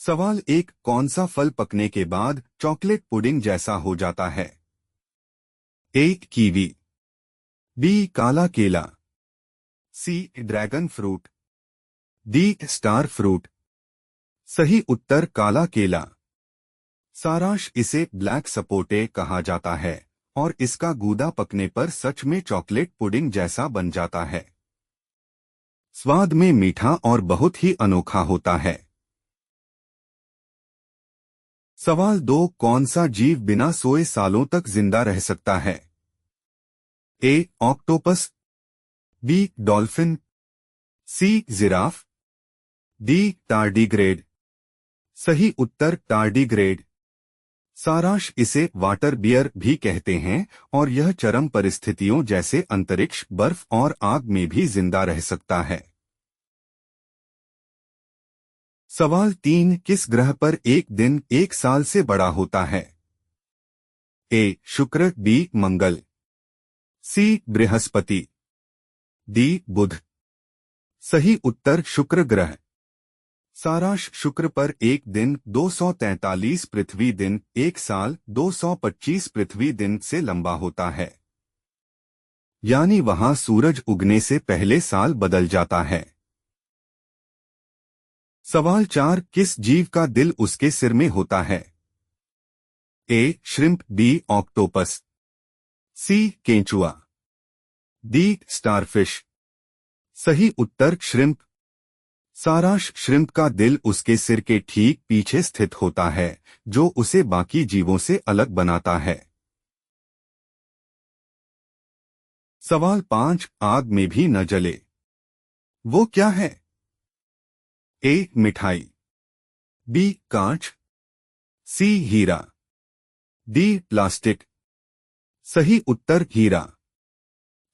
सवाल एक, कौन सा फल पकने के बाद चॉकलेट पुडिंग जैसा हो जाता है? ए कीवी, बी काला केला, C dragon fruit, D star fruit. सही उत्तर काला केला। सारांश, इसे ब्लैक सपोटे कहा जाता है और इसका गूदा पकने पर सच में चॉकलेट पुडिंग जैसा बन जाता है। स्वाद में मीठा और बहुत ही अनोखा होता है। सवाल दो, कौन सा जीव बिना सोए सालों तक जिंदा रह सकता है? A octopus, B dolphin, C giraffe, D tardigrade. सही उत्तर टार्डीग्रेड। सारांश, इसे वाटर बियर भी कहते हैं और यह चरम परिस्थितियों जैसे अंतरिक्ष, बर्फ और आग में भी जिंदा रह सकता है। सवाल तीन, किस ग्रह पर एक दिन एक साल से बड़ा होता है? ए शुक्र, बी मंगल, सी बृहस्पति, डी बुध। सही उत्तर शुक्र ग्रह। सारांश, शुक्र पर एक दिन 243 पृथ्वी दिन, एक साल 225 पृथ्वी दिन से लंबा होता है, यानी वहां सूरज उगने से पहले साल बदल जाता है। सवाल चार, किस जीव का दिल उसके सिर में होता है? ए श्रिम्प, बी ऑक्टोपस, सी केंचुआ, डी स्टारफिश। सही उत्तर श्रिम्प। सारांश, श्रिम्प का दिल उसके सिर के ठीक पीछे स्थित होता है, जो उसे बाकी जीवों से अलग बनाता है। सवाल पांच, आग में भी न जले, वो क्या है? ए मिठाई, बी कांच, सी हीरा, डी प्लास्टिक। सही उत्तर हीरा।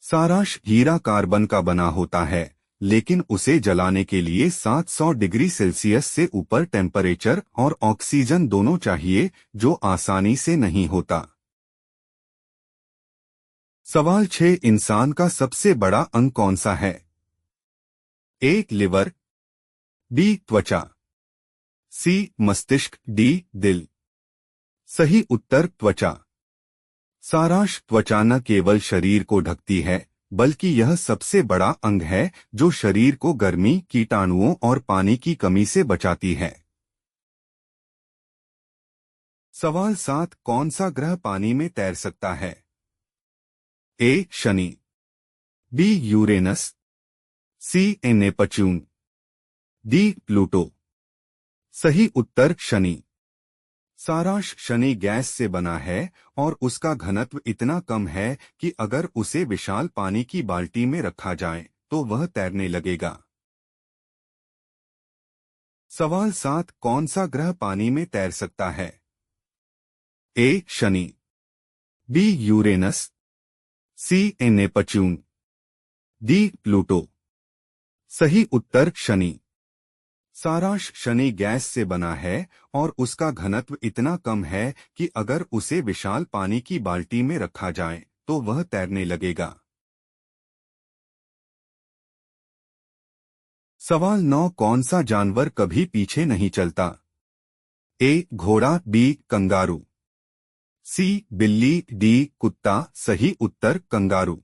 सारांश, हीरा कार्बन का बना होता है, लेकिन उसे जलाने के लिए 700 डिग्री सेल्सियस से ऊपर टेम्परेचर और ऑक्सीजन दोनों चाहिए, जो आसानी से नहीं होता। सवाल 6, इंसान का सबसे बड़ा अंग कौन सा है? ए लिवर, बी त्वचा, सी मस्तिष्क, डी दिल। सही उत्तर त्वचा। सारांश, त्वचा न केवल शरीर को ढकती है, बल्कि यह सबसे बड़ा अंग है जो शरीर को गर्मी, कीटाणुओं और पानी की कमी से बचाती है। सवाल 7, कौन सा ग्रह पानी में तैर सकता है? A Shani, B Uranus, C Neptune, D Pluto. सही उत्तर शनि। सारांश, शनि गैस से बना है और उसका घनत्व इतना कम है कि अगर उसे विशाल पानी की बाल्टी में रखा जाए तो वह तैरने लगेगा। सवाल 7, कौन सा ग्रह पानी में तैर सकता है? A Shani, B Uranus, C Neptune, D Pluto. सही उत्तर शनि। सारांश, शनि गैस से बना है और उसका घनत्व इतना कम है कि अगर उसे विशाल पानी की बाल्टी में रखा जाए तो वह तैरने लगेगा। सवाल 9, कौन सा जानवर कभी पीछे नहीं चलता? ए घोड़ा, बी कंगारू, सी बिल्ली, डी कुत्ता। सही उत्तर कंगारू।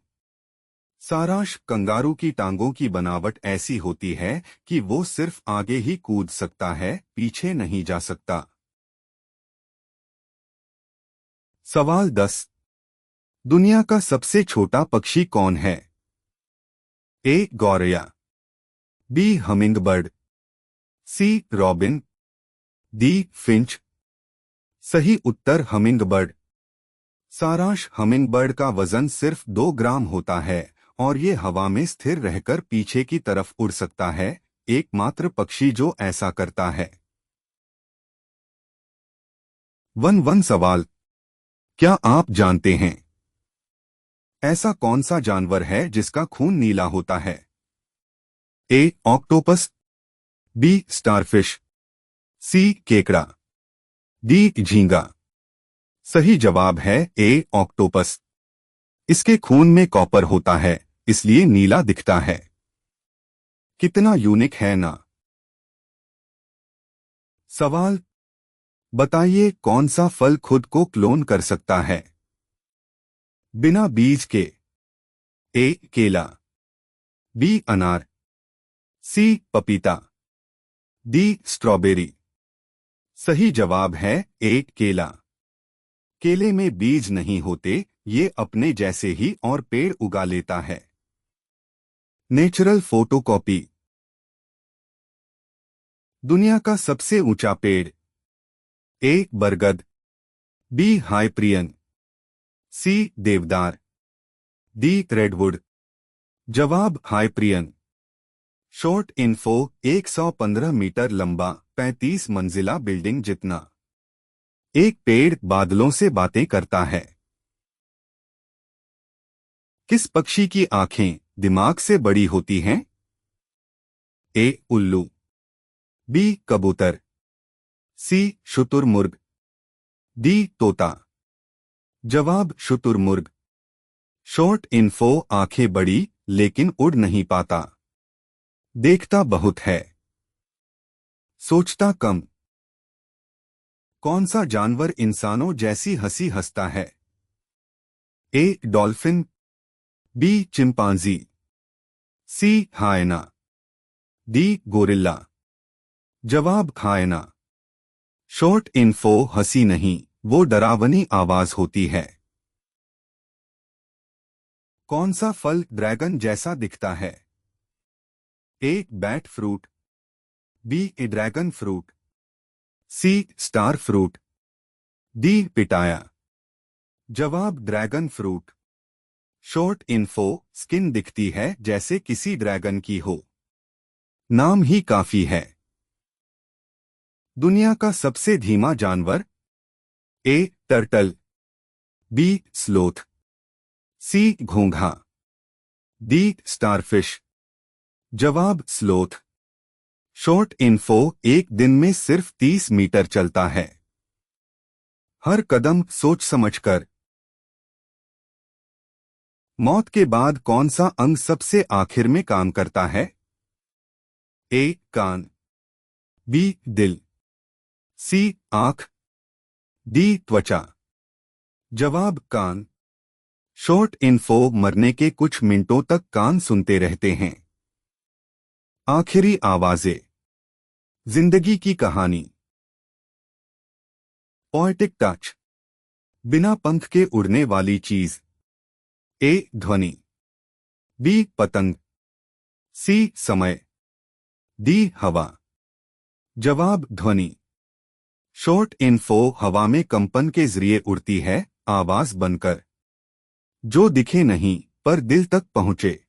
सारांश, कंगारू की टांगों की बनावट ऐसी होती है कि वो सिर्फ आगे ही कूद सकता है, पीछे नहीं जा सकता। सवाल 10, दुनिया का सबसे छोटा पक्षी कौन है? ए गौरैया, बी हमिंगबर्ड, सी रॉबिन, डी फिंच। सही उत्तर हमिंगबर्ड। सारांश, हमिंगबर्ड का वजन सिर्फ 2 ग्राम होता है और ये हवा में स्थिर रहकर पीछे की तरफ उड़ सकता है, एकमात्र पक्षी जो ऐसा करता है। 1 सवाल, क्या आप जानते हैं ऐसा कौन सा जानवर है जिसका खून नीला होता है? ए ऑक्टोपस, बी स्टारफिश, सी केकड़ा, डी झींगा। सही जवाब है ए ऑक्टोपस। इसके खून में कॉपर होता है, इसलिए नीला दिखता है। कितना यूनिक है ना। सवाल, बताइए कौन सा फल खुद को क्लोन कर सकता है बिना बीज के? ए केला, बी अनार, सी पपीता, डी स्ट्रॉबेरी। सही जवाब है ए केला। केले में बीज नहीं होते, ये अपने जैसे ही और पेड़ उगा लेता है। Natural photocopy. दुनिया का सबसे ऊंचा पेड़? ए बरगद, बी हाइप्रियन, सी देवदार, डी रेडवुड। जवाब हाइप्रियन। शॉर्ट इन्फो, 115 मीटर लंबा 35 मंजिला बिल्डिंग जितना। एक पेड़ बादलों से बातें करता है। किस पक्षी की आंखें दिमाग से बड़ी होती हैं? ए उल्लू, बी कबूतर, सी शुतुरमुर्ग, डी तोता। जवाब शुतुरमुर्ग। शॉर्ट इन्फो, आंखें बड़ी लेकिन उड़ नहीं पाता, देखता बहुत है, सोचता कम। कौन सा जानवर इंसानों जैसी हंसी हंसता है? ए डॉल्फिन, बी चिंपांजी, सी हायना, डी गोरिल्ला। जवाब हायना। शॉर्ट इन्फो, हंसी नहीं, वो डरावनी आवाज होती है। कौन सा फल ड्रैगन जैसा दिखता है? A bat fruit, B dragon fruit, C star fruit, D pitaya. जवाब dragon fruit. Short info, skin दिखती है जैसे किसी ड्रैगन की हो, नाम ही काफी है। दुनिया का सबसे धीमा जानवर? ए टर्टल, बी स्लोथ, सी घोंघा, डी स्टारफिश। जवाब स्लोथ। शॉर्ट इन्फो, एक दिन में सिर्फ 30 मीटर चलता है, हर कदम सोच समझकर। मौत के बाद कौन सा अंग सबसे आखिर में काम करता है? ए कान, बी दिल, सी आंख, डी त्वचा। जवाब कान। शॉर्ट इन्फो, मरने के कुछ मिनटों तक कान सुनते रहते हैं। आखिरी आवाजें। जिंदगी की कहानी। Poetic touch. बिना पंख के उड़ने वाली चीज? ए ध्वनि, बी पतंग, सी समय, डी हवा। जवाब ध्वनि। शॉर्ट इन्फो, हवा में कंपन के जरिए उड़ती है, आवाज बनकर, जो दिखे नहीं पर दिल तक पहुंचे।